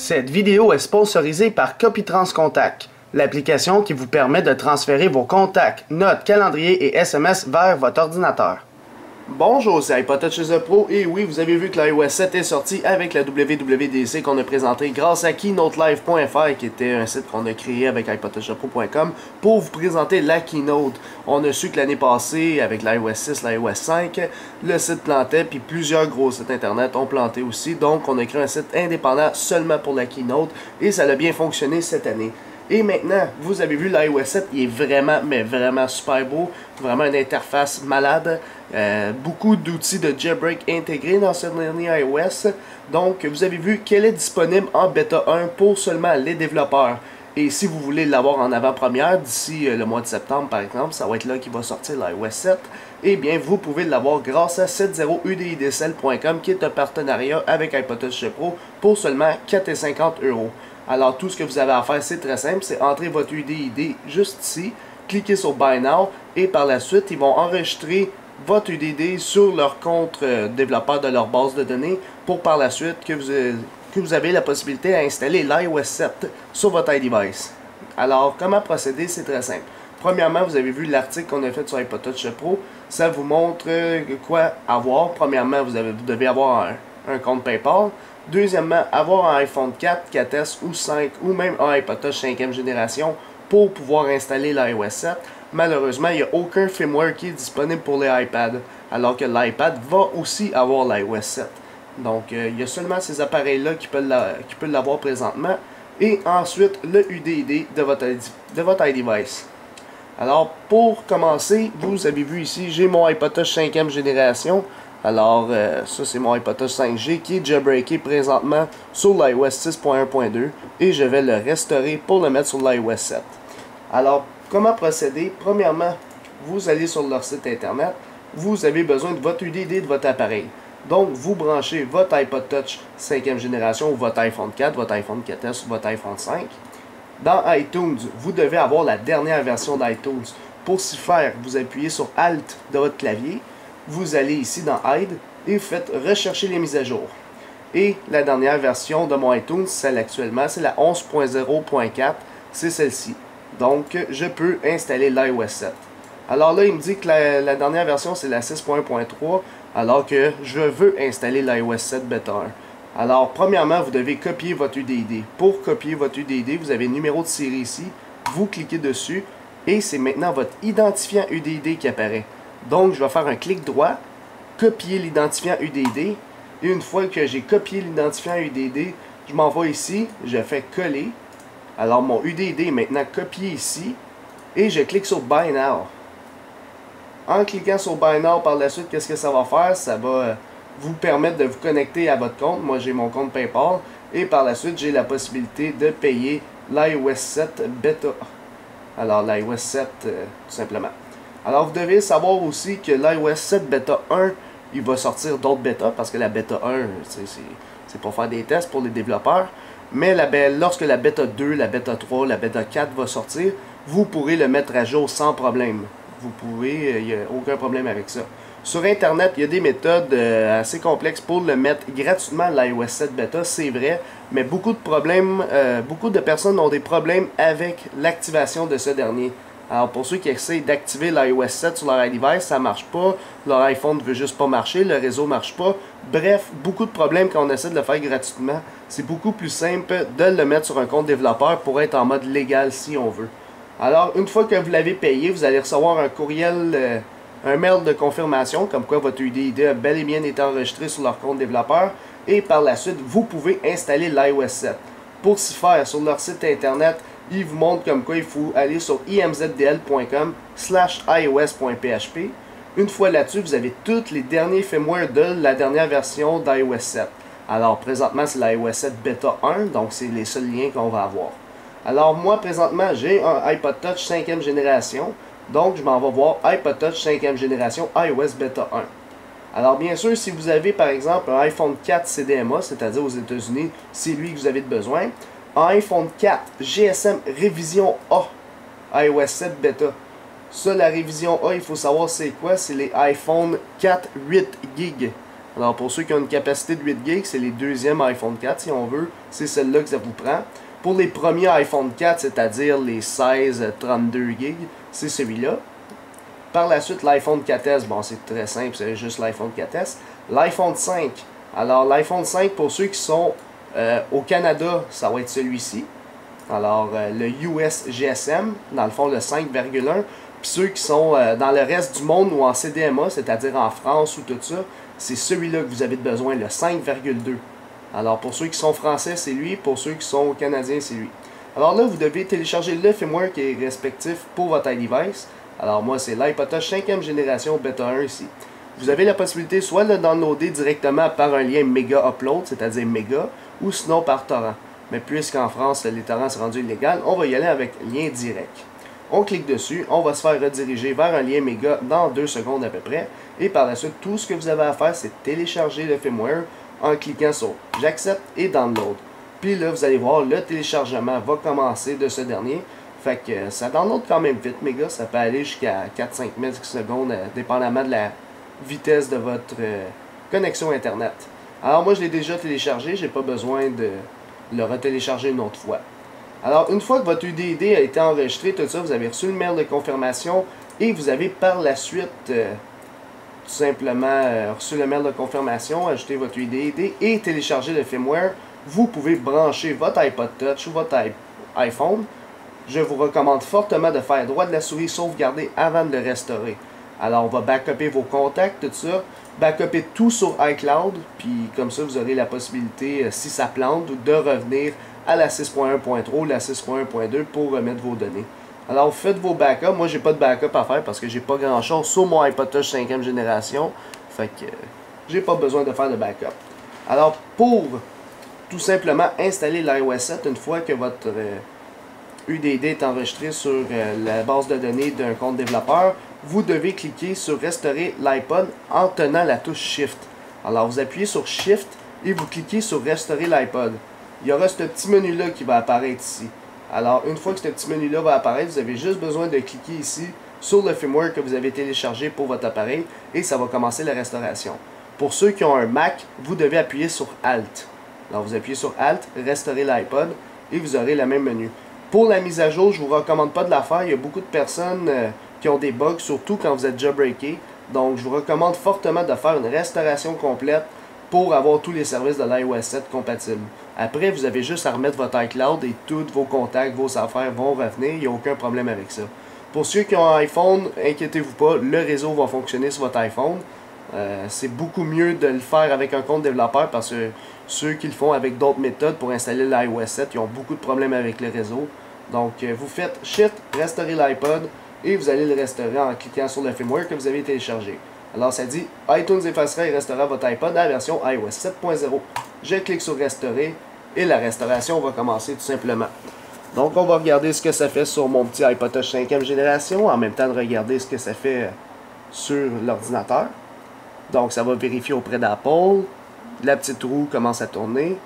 Cette vidéo est sponsorisée par Copytrans Contact, l'application qui vous permet de transférer vos contacts, notes, calendriers et SMS vers votre ordinateur. Bonjour, c'est iPodTouch The Pro et oui, vous avez vu que l'iOS 7 est sorti avec la WWDC qu'on a présenté grâce à KeynoteLive.fr qui était un site qu'on a créé avec iPodTouchThePro.com pour vous présenter la Keynote. On a su que l'année passée, avec l'iOS 6, l'iOS 5, le site plantait puis plusieurs gros sites internet ont planté aussi. Donc on a créé un site indépendant seulement pour la Keynote et ça a bien fonctionné cette année. Et maintenant, vous avez vu l'iOS 7, il est vraiment, mais vraiment super beau. Vraiment une interface malade. Beaucoup d'outils de jailbreak intégrés dans ce dernier iOS. Donc, vous avez vu qu'elle est disponible en bêta 1 pour seulement les développeurs. Et si vous voulez l'avoir en avant-première, d'ici le mois de septembre par exemple, ça va être là qu'il va sortir l'iOS 7, eh bien vous pouvez l'avoir grâce à 70udidcl.com qui est un partenariat avec iPodTouch The Pro pour seulement 4,50 €. Alors tout ce que vous avez à faire, c'est très simple, c'est entrer votre UDID juste ici, cliquez sur Buy Now et par la suite, ils vont enregistrer votre UDID sur leur compte développeur de leur base de données pour par la suite que vous avez la possibilité à installer l'iOS 7 sur votre iDevice. Alors comment procéder, c'est très simple. Premièrement, vous avez vu l'article qu'on a fait sur iPodTouch The Pro, ça vous montre quoi avoir. Premièrement, vous devez avoir un compte PayPal. Deuxièmement, avoir un iPhone 4, 4S ou 5 ou même un iPodTouch 5e génération pour pouvoir installer l'iOS 7. Malheureusement, il n'y a aucun firmware qui est disponible pour les iPads, alors que l'iPad va aussi avoir l'iOS 7. Donc, il y a seulement ces appareils-là qui peuvent l'avoir présentement. Et ensuite, le UDID de votre iDevice. Alors, pour commencer, vous avez vu ici, j'ai mon iPodTouch 5e génération. Alors, ça c'est mon iPodTouch 5G qui est jailbreaké présentement sur l'iOS 6.1.2 et je vais le restaurer pour le mettre sur l'iOS 7. Alors, comment procéder? Premièrement, vous allez sur leur site internet, vous avez besoin de votre UDID de votre appareil. Donc, vous branchez votre iPodTouch 5e génération ou votre iPhone 4, votre iPhone 4S ou votre iPhone 5. Dans iTunes, vous devez avoir la dernière version d'iTunes. Pour s'y faire, vous appuyez sur Alt de votre clavier. Vous allez ici dans Hide et vous faites rechercher les mises à jour. Et la dernière version de mon iTunes, celle actuellement, c'est la 11.0.4, c'est celle-ci. Donc, je peux installer l'iOS 7. Alors là, il me dit que la dernière version, c'est la 6.1.3, alors que je veux installer l'iOS 7 Beta 1. Alors, premièrement, vous devez copier votre UDID. Pour copier votre UDID, vous avez le numéro de série ici, vous cliquez dessus, et c'est maintenant votre identifiant UDID qui apparaît. Donc, je vais faire un clic droit, copier l'identifiant UDID. Et une fois que j'ai copié l'identifiant UDID, je m'envoie ici, je fais coller. Alors, mon UDID est maintenant copié ici. Et je clique sur Buy Now. En cliquant sur Buy Now, par la suite, qu'est-ce que ça va faire? Ça va vous permettre de vous connecter à votre compte. Moi, j'ai mon compte PayPal. Et par la suite, j'ai la possibilité de payer l'iOS 7 Beta. Alors, l'iOS 7, tout simplement. Alors, vous devez savoir aussi que l'iOS 7 Beta 1, il va sortir d'autres bêtas, parce que la Beta 1, c'est pour faire des tests pour les développeurs. Mais lorsque la Beta 2, la Beta 3, la Beta 4 va sortir, vous pourrez le mettre à jour sans problème. Vous pouvez, il n'y a aucun problème avec ça. Sur Internet, il y a des méthodes assez complexes pour le mettre gratuitement l'iOS 7 Beta, c'est vrai. Mais beaucoup de personnes ont des problèmes avec l'activation de ce dernier. Alors pour ceux qui essaient d'activer l'iOS 7 sur leur iDevice, ça marche pas, leur iPhone ne veut juste pas marcher, le réseau marche pas. Bref, beaucoup de problèmes quand on essaie de le faire gratuitement. C'est beaucoup plus simple de le mettre sur un compte développeur pour être en mode légal si on veut. Alors une fois que vous l'avez payé, vous allez recevoir un courriel, un mail de confirmation comme quoi votre UDID a bel et bien été enregistré sur leur compte développeur. Et par la suite, vous pouvez installer l'iOS 7. Pour s'y faire, sur leur site internet, ils vous montrent comme quoi il faut aller sur imzdl.com/ios.php. Une fois là-dessus, vous avez tous les derniers firmware de la dernière version d'iOS 7. Alors, présentement, c'est l'iOS 7 Beta 1, donc c'est les seuls liens qu'on va avoir. Alors, moi, présentement, j'ai un iPodTouch 5e génération, donc je m'en vais voir iPodTouch 5e génération iOS Beta 1. Alors, bien sûr, si vous avez, par exemple, un iPhone 4 CDMA, c'est-à-dire aux États-Unis, c'est lui que vous avez besoin, un iPhone 4 GSM Révision A, iOS 7 Beta. Ça, la révision A, il faut savoir c'est quoi. C'est les iPhone 4 8 GB. Alors pour ceux qui ont une capacité de 8 GB, c'est les deuxièmes iPhone 4 si on veut, c'est celle-là que ça vous prend. Pour les premiers iPhone 4, c'est-à-dire les 16, 32 GB, c'est celui-là. Par la suite, l'iPhone 4S, bon c'est très simple, c'est juste l'iPhone 4S. L'iPhone 5, alors l'iPhone 5 pour ceux qui sont au Canada, ça va être celui-ci. Alors le US GSM, dans le fond le 5,1. Puis ceux qui sont dans le reste du monde ou en CDMA, c'est-à-dire en France ou tout ça, c'est celui-là que vous avez besoin, le 5,2. Alors pour ceux qui sont français, c'est lui. Pour ceux qui sont canadiens, c'est lui. Alors là, vous devez télécharger le firmware qui est respectif pour votre iDevice. Alors moi, c'est l'iPod Touch 5e génération Beta 1 ici. Vous avez la possibilité soit de le downloader directement par un lien Mega Upload, c'est-à-dire Mega, ou sinon par torrent. Mais puisqu'en France, les torrents sont rendus illégaux, on va y aller avec lien direct. On clique dessus, on va se faire rediriger vers un lien Mega dans 2 secondes à peu près. Et par la suite, tout ce que vous avez à faire, c'est télécharger le firmware en cliquant sur j'accepte et download. Puis là, vous allez voir, le téléchargement va commencer de ce dernier. Fait que ça download quand même vite, Mega. Ça peut aller jusqu'à 4-5 millisecondes, dépendamment de la vitesse de votre connexion Internet. Alors moi, je l'ai déjà téléchargé, j'ai pas besoin de le retélécharger une autre fois. Alors, une fois que votre UDD a été enregistré, tout ça, vous avez reçu le mail de confirmation et vous avez par la suite tout simplement reçu le mail de confirmation, ajouté votre UDD et téléchargé le firmware. Vous pouvez brancher votre iPod Touch ou votre iPhone. Je vous recommande fortement de faire droit de la souris sauvegarder avant de le restaurer. Alors, on va backuper vos contacts, tout ça. Backuper tout sur iCloud, puis comme ça, vous aurez la possibilité, si ça plante, de revenir à la 6.1.3 ou la 6.1.2 pour remettre vos données. Alors, faites vos backups. Moi, j'ai pas de backup à faire parce que j'ai pas grand-chose sur mon iPod Touch 5e génération. Fait que j'ai pas besoin de faire de backup. Alors, pour tout simplement installer l'iOS 7, une fois que votre UDD est enregistré sur la base de données d'un compte développeur, vous devez cliquer sur restaurer l'iPod en tenant la touche Shift. Alors vous appuyez sur Shift et vous cliquez sur restaurer l'iPod. Il y aura ce petit menu là qui va apparaître ici. Alors une fois que ce petit menu là va apparaître, vous avez juste besoin de cliquer ici sur le firmware que vous avez téléchargé pour votre appareil et ça va commencer la restauration. Pour ceux qui ont un Mac, vous devez appuyer sur Alt. Alors vous appuyez sur Alt, restaurer l'iPod et vous aurez le même menu. Pour la mise à jour, je ne vous recommande pas de la faire. Il y a beaucoup de personnes qui ont des bugs, surtout quand vous êtes jailbreaké. Donc, je vous recommande fortement de faire une restauration complète pour avoir tous les services de l'iOS 7 compatibles. Après, vous avez juste à remettre votre iCloud et tous vos contacts, vos affaires vont revenir. Il n'y a aucun problème avec ça. Pour ceux qui ont un iPhone, inquiétez-vous pas, le réseau va fonctionner sur votre iPhone. C'est beaucoup mieux de le faire avec un compte développeur parce que ceux qui le font avec d'autres méthodes pour installer l'iOS 7, ils ont beaucoup de problèmes avec le réseau. Donc, vous faites Shift, restaurer l'iPod et vous allez le restaurer en cliquant sur le firmware que vous avez téléchargé. Alors, ça dit iTunes effacera et restaurera votre iPod à la version iOS 7.0. Je clique sur restaurer et la restauration va commencer tout simplement. Donc, on va regarder ce que ça fait sur mon petit iPod Touch 5e génération en même temps de regarder ce que ça fait sur l'ordinateur. Donc, ça va vérifier auprès d'Apple. La petite roue commence à tourner.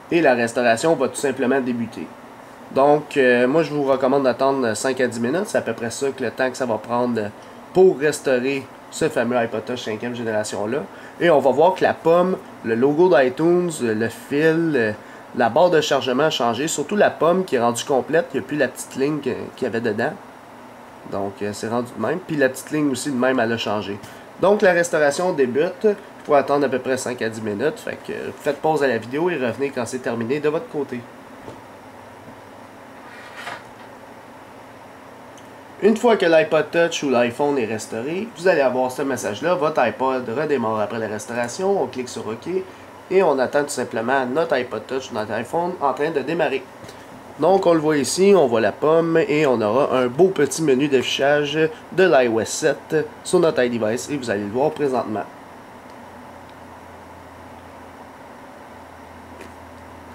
Et la restauration va tout simplement débuter. Donc, moi, je vous recommande d'attendre 5 à 10 minutes. C'est à peu près ça que le temps que ça va prendre pour restaurer ce fameux iPod Touch 5e génération-là. Et on va voir que la pomme, le logo d'iTunes, le fil, la barre de chargement a changé. Surtout la pomme qui est rendue complète. Il n'y a plus la petite ligne qu'il y avait dedans. Donc, c'est rendu de même. Puis la petite ligne aussi de même, elle a changé. Donc, la restauration débute. Il faut attendre à peu près 5 à 10 minutes. Fait que faites pause à la vidéo et revenez quand c'est terminé de votre côté. Une fois que l'iPod Touch ou l'iPhone est restauré, vous allez avoir ce message-là. Votre iPod redémarre après la restauration. On clique sur OK. Et on attend tout simplement notre iPod Touch ou notre iPhone en train de démarrer. Donc, on le voit ici, on voit la pomme et on aura un beau petit menu d'affichage de l'iOS 7 sur notre iDevice et vous allez le voir présentement.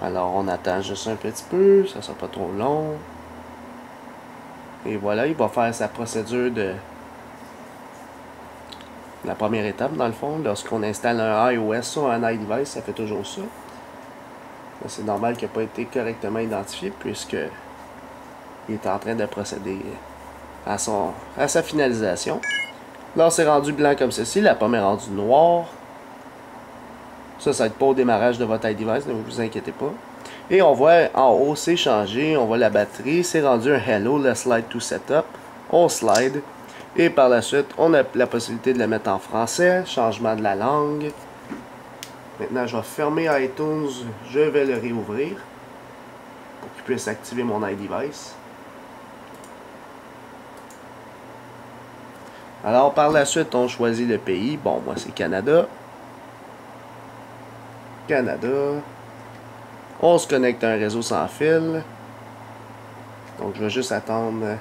Alors, on attend juste un petit peu, ça ne sera pas trop long. Et voilà, il va faire sa procédure de la première étape dans le fond. Lorsqu'on installe un iOS sur un iDevice, ça fait toujours ça. C'est normal qu'il n'ait pas été correctement identifié puisque il est en train de procéder à sa finalisation. Là, c'est rendu blanc comme ceci. La pomme est rendue noire. Ça va être pas au démarrage de votre iDevice, ne vous inquiétez pas. Et on voit en haut, c'est changé. On voit la batterie. C'est rendu un Hello, le slide to setup. On slide. Et par la suite, on a la possibilité de le mettre en français. Changement de la langue. Maintenant, je vais fermer iTunes. Je vais le réouvrir pour qu'il puisse activer mon iDevice. Alors, par la suite, on choisit le pays. Bon, moi, c'est Canada. Canada. On se connecte à un réseau sans fil. Donc, je vais juste attendre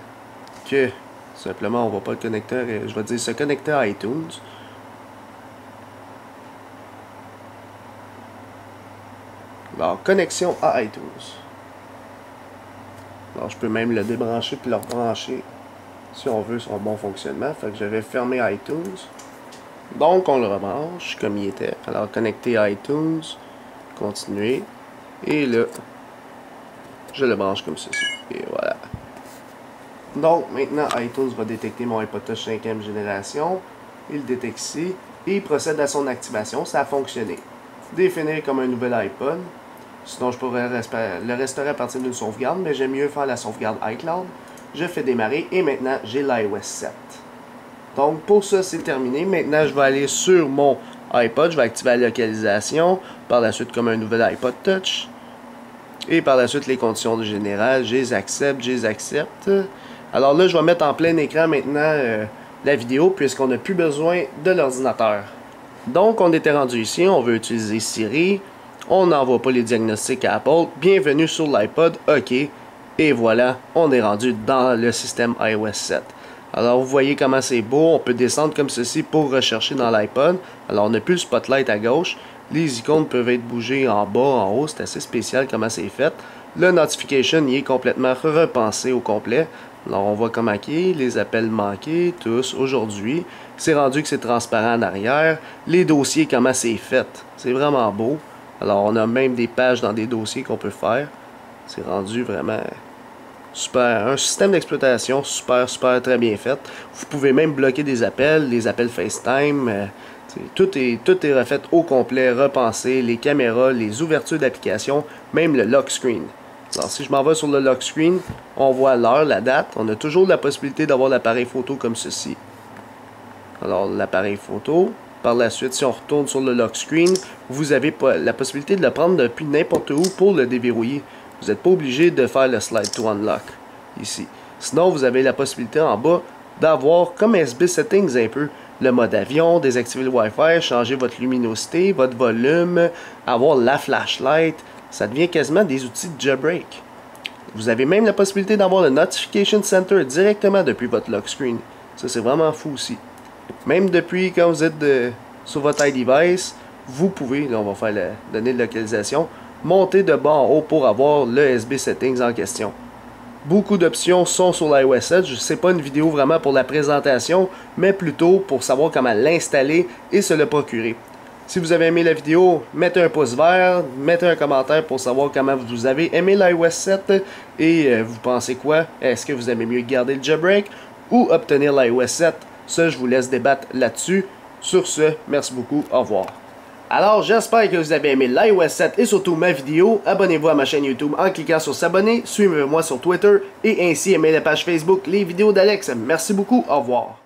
que, simplement, on va pas le connecter, je vais dire se connecter à iTunes. Alors, connexion à iTunes. Alors, je peux même le débrancher puis le rebrancher si on veut son bon fonctionnement. Fait que je vais fermer iTunes. Donc, on le rebranche comme il était. Alors, connecter à iTunes. Continuer. Et là, je le branche comme ceci. Et voilà. Donc, maintenant, iTunes va détecter mon iPod Touch 5e génération. Il le détecte ici. Et il procède à son activation. Ça a fonctionné. Définir comme un nouvel iPod. Sinon, je pourrais le restaurer à partir d'une sauvegarde, mais j'aime mieux faire la sauvegarde iCloud. Je fais démarrer et maintenant, j'ai l'iOS 7. Donc, pour ça, c'est terminé. Maintenant, je vais aller sur mon iPod. Je vais activer la localisation. Par la suite, comme un nouvel iPod Touch. Et par la suite, les conditions générales, je les accepte. Alors là, je vais mettre en plein écran maintenant la vidéo, puisqu'on n'a plus besoin de l'ordinateur. Donc, on était rendu ici. On veut utiliser Siri. On n'envoie pas les diagnostics à Apple. Bienvenue sur l'iPod. OK. Et voilà, on est rendu dans le système iOS 7. Alors, vous voyez comment c'est beau. On peut descendre comme ceci pour rechercher dans l'iPod. Alors, on n'a plus le spotlight à gauche. Les icônes peuvent être bougées en bas, en haut. C'est assez spécial comment c'est fait. Le notification, il est complètement repensé au complet. Alors, on voit comment il est. Les appels manqués, tous, aujourd'hui. C'est rendu que c'est transparent en arrière. Les dossiers, comment c'est fait. C'est vraiment beau. Alors, on a même des pages dans des dossiers qu'on peut faire. C'est rendu vraiment super. Un système d'exploitation super, très bien fait. Vous pouvez même bloquer des appels, les appels FaceTime. Tout est refait au complet, repensé. Les caméras, les ouvertures d'application, même le lock screen. Alors, si je m'en vais sur le lock screen, on voit l'heure, la date. On a toujours la possibilité d'avoir l'appareil photo comme ceci. Alors, l'appareil photo. Par la suite, si on retourne sur le lock screen, vous avez la possibilité de le prendre depuis n'importe où pour le déverrouiller. Vous n'êtes pas obligé de faire le slide to unlock ici. Sinon, vous avez la possibilité en bas d'avoir, comme SB Settings un peu, le mode avion, désactiver le Wi-Fi, changer votre luminosité, votre volume, avoir la flashlight. Ça devient quasiment des outils de jailbreak. Vous avez même la possibilité d'avoir le Notification Center directement depuis votre lock screen. Ça, c'est vraiment fou aussi. Même depuis quand vous êtes sur votre iDevice, vous pouvez, là on va faire la donnée de localisation, monter de bas en haut pour avoir le SB Settings en question. Beaucoup d'options sont sur l'iOS 7. Je sais pas une vidéo vraiment pour la présentation, mais plutôt pour savoir comment l'installer et se le procurer. Si vous avez aimé la vidéo, mettez un pouce vert, mettez un commentaire pour savoir comment vous avez aimé l'iOS 7 et vous pensez quoi? Est-ce que vous aimez mieux garder le jailbreak ou obtenir l'iOS 7? Ça, je vous laisse débattre là-dessus. Sur ce, merci beaucoup, au revoir. Alors, j'espère que vous avez aimé l'iOS 7 et surtout ma vidéo. Abonnez-vous à ma chaîne YouTube en cliquant sur s'abonner. Suivez-moi sur Twitter et ainsi aimez la page Facebook Les Vidéos d'Alex. Merci beaucoup, au revoir.